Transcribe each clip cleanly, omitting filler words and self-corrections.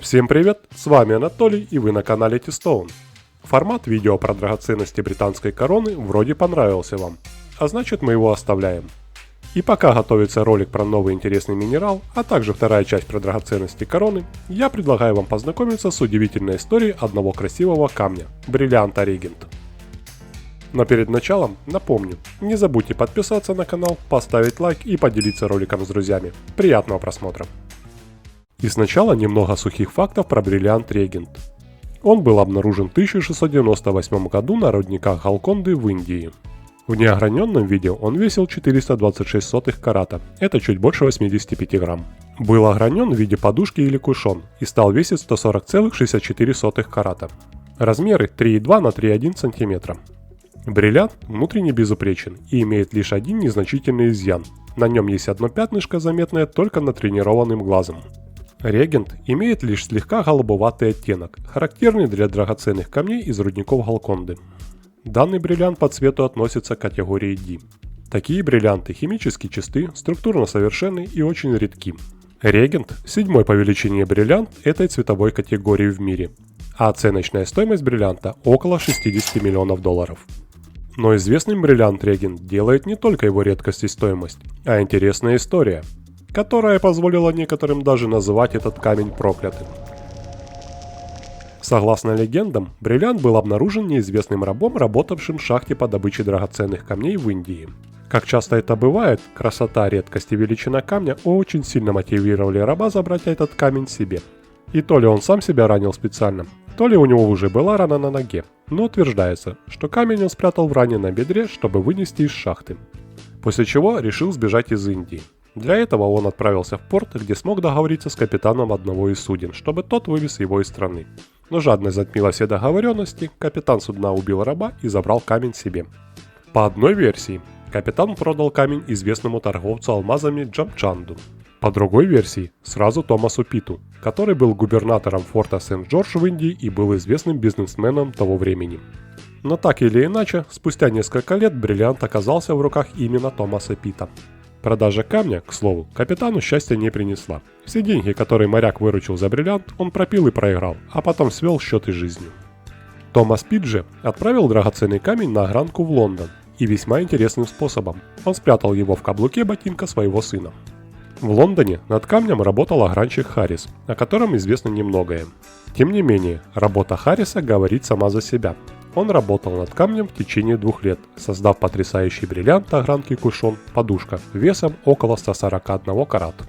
Всем привет, с вами Анатолий и вы на канале T-Stone. Формат видео про драгоценности британской короны вроде понравился вам, а значит мы его оставляем. И пока готовится ролик про новый интересный минерал, а также вторая часть про драгоценности короны, я предлагаю вам познакомиться с удивительной историей одного красивого камня – бриллианта Регент. Но перед началом напомню, не забудьте подписаться на канал, поставить лайк и поделиться роликом с друзьями. Приятного просмотра! И сначала немного сухих фактов про бриллиант Регент. Он был обнаружен в 1698 году на рудниках Голконды в Индии. В неограненном виде он весил 426 карата, это чуть больше 85 грамм. Был огранен в виде подушки или кушон и стал весить 140,64 карата. Размеры 3,2 на 3,1 см. Бриллиант внутренне безупречен и имеет лишь один незначительный изъян. На нем есть одно пятнышко, заметное только натренированным глазом. Регент имеет лишь слегка голубоватый оттенок, характерный для драгоценных камней из рудников Голконды. Данный бриллиант по цвету относится к категории D. Такие бриллианты химически чисты, структурно совершенны и очень редки. Регент – седьмой по величине бриллиант этой цветовой категории в мире, а оценочная стоимость бриллианта около 60 миллионов долларов. Но известным бриллиант Регент делает не только его редкость и стоимость, а интересная история, которая позволила некоторым даже называть этот камень проклятым. Согласно легендам, бриллиант был обнаружен неизвестным рабом, работавшим в шахте по добыче драгоценных камней в Индии. Как часто это бывает, красота, редкость и величина камня очень сильно мотивировали раба забрать этот камень себе. И то ли он сам себя ранил специально, то ли у него уже была рана на ноге, но утверждается, что камень он спрятал в ране на бедре, чтобы вынести из шахты. После чего решил сбежать из Индии. Для этого он отправился в порт, где смог договориться с капитаном одного из суден, чтобы тот вывез его из страны. Но жадность затмила все договоренности, капитан судна убил раба и забрал камень себе. По одной версии, капитан продал камень известному торговцу алмазами Джамчанду. По другой версии, сразу Томасу Питу, который был губернатором форта Сент-Джордж в Индии и был известным бизнесменом того времени. Но так или иначе, спустя несколько лет бриллиант оказался в руках именно Томаса Пита. Продажа камня, к слову, капитану счастья не принесла. Все деньги, которые моряк выручил за бриллиант, он пропил и проиграл, а потом свел счеты жизнью. Томас Питт же отправил драгоценный камень на огранку в Лондон, и весьма интересным способом. Он спрятал его в каблуке ботинка своего сына. В Лондоне над камнем работал огранщик Харрис, о котором известно немногое. Тем не менее, работа Харриса говорит сама за себя. Он работал над камнем в течение 2 лет, создав потрясающий бриллиант огранки кушон подушка весом около 141 карата.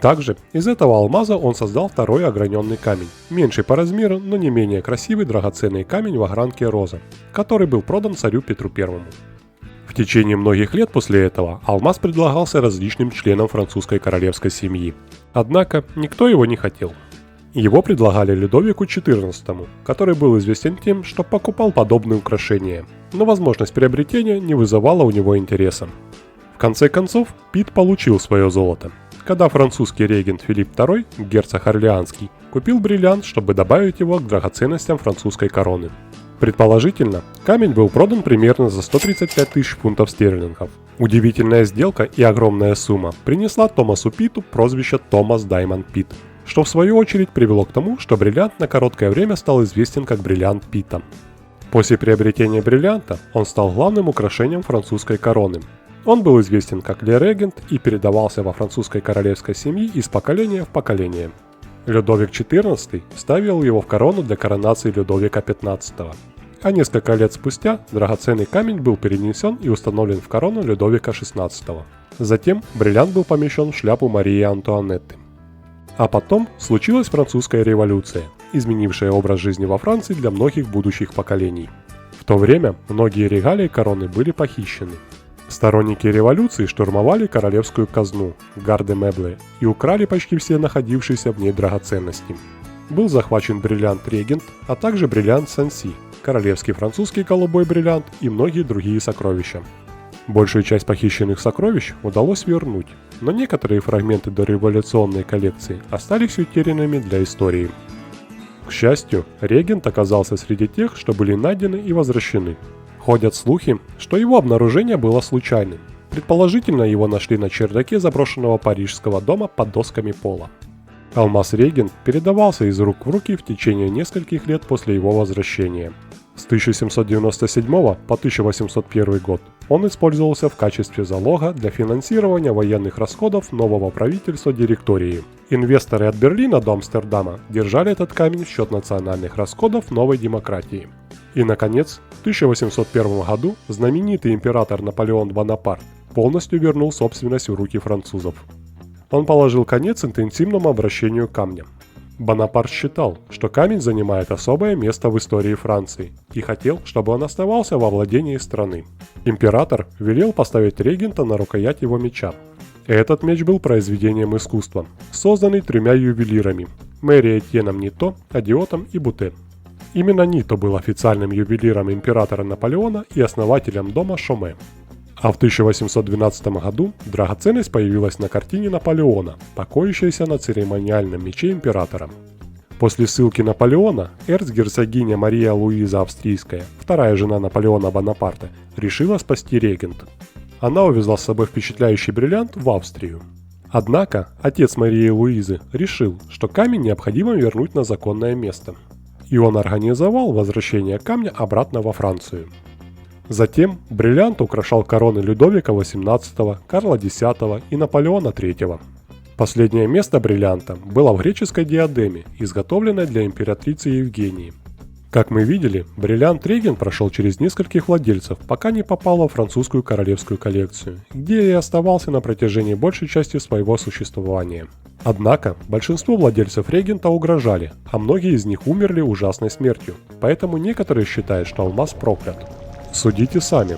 Также из этого алмаза он создал второй ограненный камень, меньший по размеру, но не менее красивый драгоценный камень в огранке роза, который был продан царю Петру I. В течение многих лет после этого алмаз предлагался различным членам французской королевской семьи. Однако никто его не хотел. Его предлагали Людовику XIV, который был известен тем, что покупал подобные украшения, но возможность приобретения не вызывала у него интереса. В конце концов, Питт получил свое золото, когда французский регент Филипп II, герцог Орлеанский, купил бриллиант, чтобы добавить его к драгоценностям французской короны. Предположительно, камень был продан примерно за 135 тысяч фунтов стерлингов. Удивительная сделка и огромная сумма принесла Томасу Питту прозвище Томас Даймонд Питт, что в свою очередь привело к тому, что бриллиант на короткое время стал известен как бриллиант Питта. После приобретения бриллианта он стал главным украшением французской короны. Он был известен как Ле Регент и передавался во французской королевской семье из поколения в поколение. Людовик XIV вставил его в корону для коронации Людовика XV. А несколько лет спустя драгоценный камень был перенесен и установлен в корону Людовика XVI. Затем бриллиант был помещен в шляпу Марии Антуанетты. А потом случилась французская революция, изменившая образ жизни во Франции для многих будущих поколений. В то время многие регалии короны были похищены. Сторонники революции штурмовали королевскую казну, гарде-мебле, и украли почти все находившиеся в ней драгоценности. Был захвачен бриллиант Регент, а также бриллиант Санси, королевский французский голубой бриллиант и многие другие сокровища. Большую часть похищенных сокровищ удалось вернуть, но некоторые фрагменты дореволюционной коллекции остались утерянными для истории. К счастью, Регент оказался среди тех, что были найдены и возвращены. Ходят слухи, что его обнаружение было случайным. Предположительно, его нашли на чердаке заброшенного парижского дома под досками пола. Алмаз Регент передавался из рук в руки в течение нескольких лет после его возвращения. С 1797 по 1801 год он использовался в качестве залога для финансирования военных расходов нового правительства директории. Инвесторы от Берлина до Амстердама держали этот камень в счет национальных расходов новой демократии. И, наконец, в 1801 году знаменитый император Наполеон Бонапарт полностью вернул собственность в руки французов. Он положил конец интенсивному обращению камня. Бонапарт считал, что камень занимает особое место в истории Франции и хотел, чтобы он оставался во владении страны. Император велел поставить регента на рукоять его меча. Этот меч был произведением искусства, созданный 3 ювелирами – Мэри Этьеном Нито, Адиотом и Буте. Именно Нито был официальным ювелиром императора Наполеона и основателем дома Шоме. А в 1812 году драгоценность появилась на картине Наполеона, покоящейся на церемониальном мече императора. После ссылки Наполеона эрцгерцогиня Мария Луиза Австрийская, вторая жена Наполеона Бонапарта, решила спасти регента. Она увезла с собой впечатляющий бриллиант в Австрию. Однако отец Марии Луизы решил, что камень необходимо вернуть на законное место. И он организовал возвращение камня обратно во Францию. Затем бриллиант украшал короны Людовика XVIII, Карла X и Наполеона III. Последнее место бриллианта было в греческой диадеме, изготовленной для императрицы Евгении. Как мы видели, бриллиант Регент прошел через нескольких владельцев, пока не попал во французскую королевскую коллекцию, где и оставался на протяжении большей части своего существования. Однако, большинству владельцев Регента угрожали, а многие из них умерли ужасной смертью, поэтому некоторые считают, что алмаз проклят. Судите сами.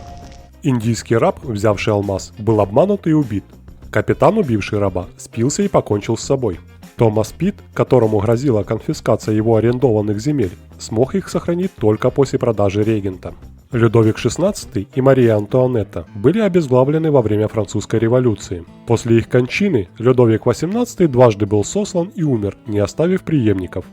Индийский раб, взявший алмаз, был обманут и убит. Капитан, убивший раба, спился и покончил с собой. Томас Питт, которому грозила конфискация его арендованных земель, смог их сохранить только после продажи регента. Людовик XVI и Мария Антуанетта были обезглавлены во время Французской революции. После их кончины Людовик XVIII дважды был сослан и умер, не оставив преемников.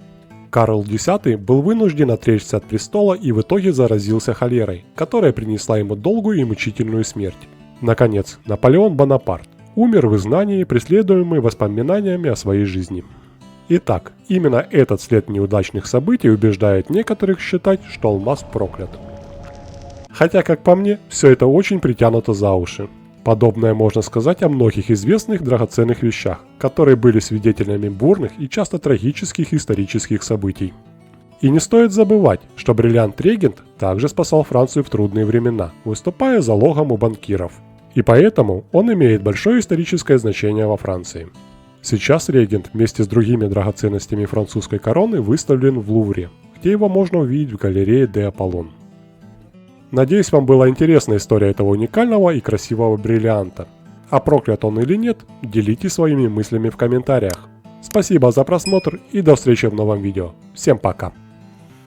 Карл X был вынужден отречься от престола и в итоге заразился холерой, которая принесла ему долгую и мучительную смерть. Наконец, Наполеон Бонапарт умер в изгнании, преследуемый воспоминаниями о своей жизни. Итак, именно этот след неудачных событий убеждает некоторых считать, что алмаз проклят. Хотя, как по мне, все это очень притянуто за уши. Подобное можно сказать о многих известных драгоценных вещах, которые были свидетелями бурных и часто трагических исторических событий. И не стоит забывать, что бриллиант Регент также спасал Францию в трудные времена, выступая залогом у банкиров. И поэтому он имеет большое историческое значение во Франции. Сейчас Регент вместе с другими драгоценностями французской короны выставлен в Лувре, где его можно увидеть в галерее де Аполлон. Надеюсь, вам была интересна история этого уникального и красивого бриллианта. А проклят он или нет, делитесь своими мыслями в комментариях. Спасибо за просмотр и до встречи в новом видео. Всем пока!